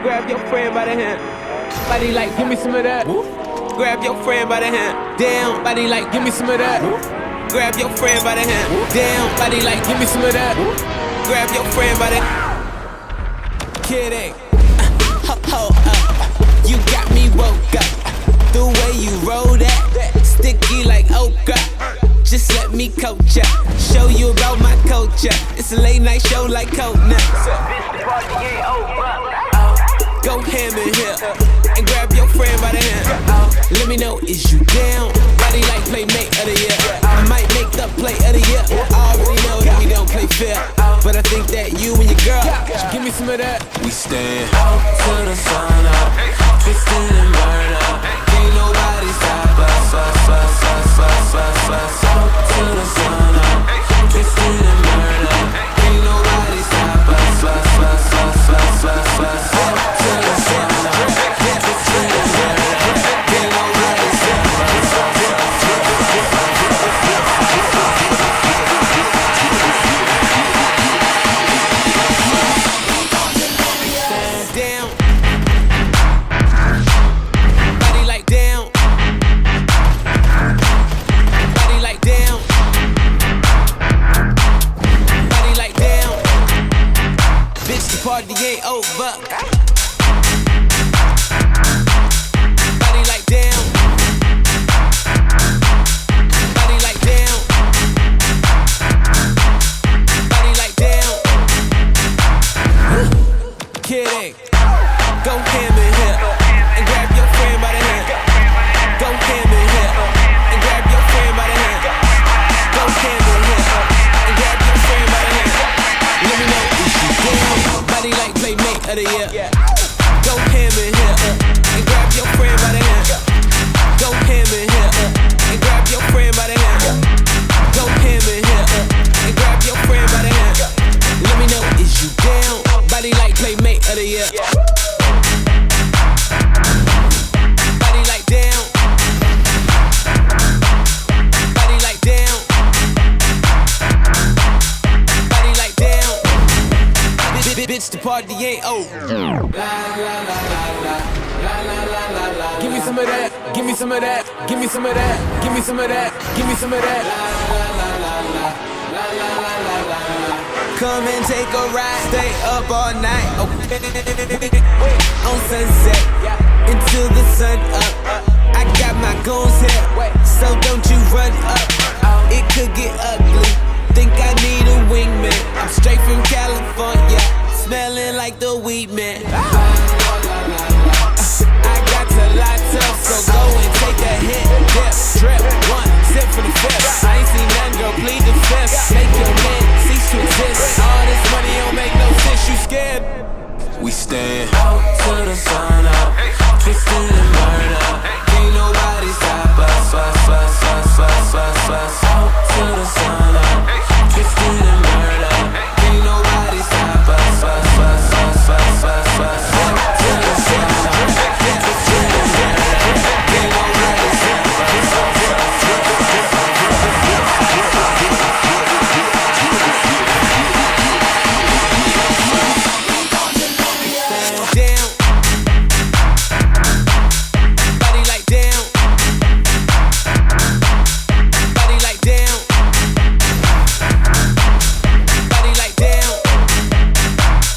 Grab your friend by the hand. Body like, give me some of that. Grab your friend by the hand. Down. Body like, give me some of that. Grab your friend by the hand. Down. Body like, give me some of that. Grab your friend by the kidding. Hold up. You got me woke up. The way you roll that, sticky like okra. Just let me coach ya, show you about my culture. It's a late night show like Coconut. Go ham in here and grab your friend by the hand. Let me know, is you down? Body like playmate of the year. I might make the play of the year. I already know that we don't play fair, but I think that you and your girl should give me some of that. We stand out to the sun up, twisted and burn up. Ain't nobody stop us, out to the sun up, twisted and burn up. Ain't nobody stop us, out to the sun up, twisted and burn up. Ain't nobody stop down. Body like down. Body like down. Body like down. Bitch, the party ain't over. Body like down. Body like down. Body like down. Kidding. Go ham in here and grab your friend by the hand. Go ham in here and grab your friend by the hand. Go ham in here and grab your friend by the hand. Let me know if you down. Body like playmate of the year. Go ham in here and grab your friend by the hand. Go ham in here and grab your friend by the hand. Go ham in here and grab your friend by the hand. Let me know, is you down? Body like playmate of the year. Body like down. Body like down. Body like down. Bitch, the party ain't over. Give me some of that. Give me some of that. Give me some of that. Give me some of that. Give me some of that. Come and take a ride, stay up all night, okay. On sunset, until the sun up. I got my goons here, so don't you run up. It could get ugly, think I need a wingman. I'm straight from California, smelling like the weed man. I got to light up, so go and take a hit, dip, trip, one sip for the fifth. I ain't seen none, girl, plead the fifth. Make your man cease to exist. All this money don't make no sense, you scared? We stand out to the sun up, twisted and burn up. Ain't nobody stop us, out to the sun up, twisted and burn up. Ain't nobody stop us, out to the sun up, twisted and burn up. Ain't nobody stop down. Body like down. Body like down. Body like down.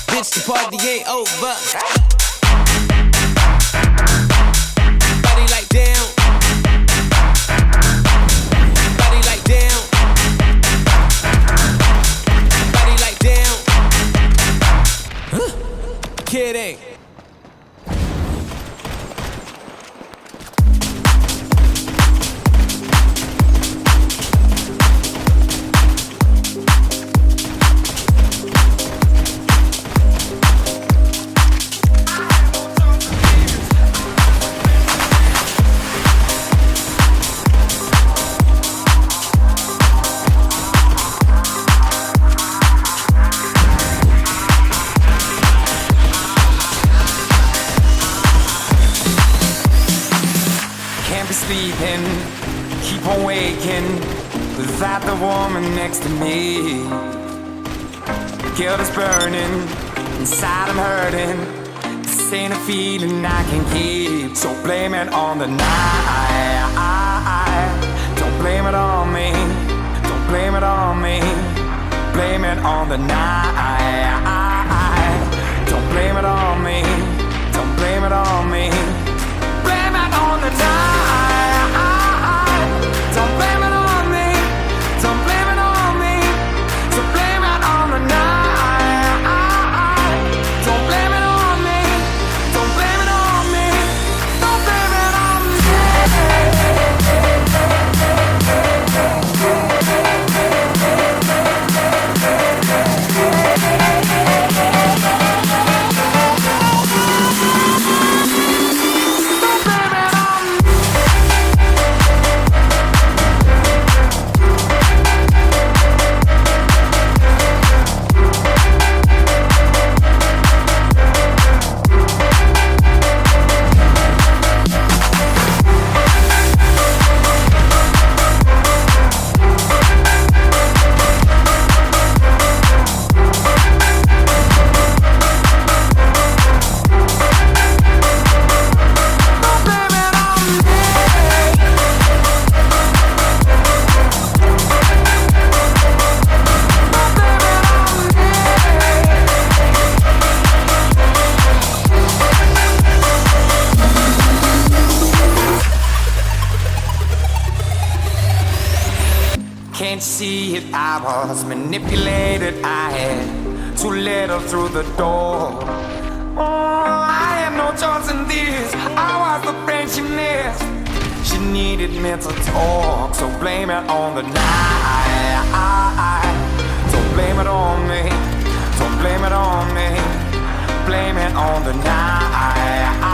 Bitch, the party ain't over. Body like down. Body like down. Body like down. Kidding. Sleeping, keep on waking without the woman next to me. Guilt is burning, inside I'm hurting. This ain't a feeling I can keep, so blame it on the night. Don't blame it on me. Don't blame it on me. Blame it on the night. Don't blame it on me. Don't blame it on me. Blame it on the night. Don't blame it on me. Don't blame it on me. So blame it on the night. Don't blame it on me. Don't blame it on me. Don't blame it on me. Can't see it, I was manipulated. I had too little through the door. Oh, I had no choice in this. I was the friend she missed. She needed mental talk, so blame it on the night. Don't blame it on me. Don't blame it on me. Blame it on the night.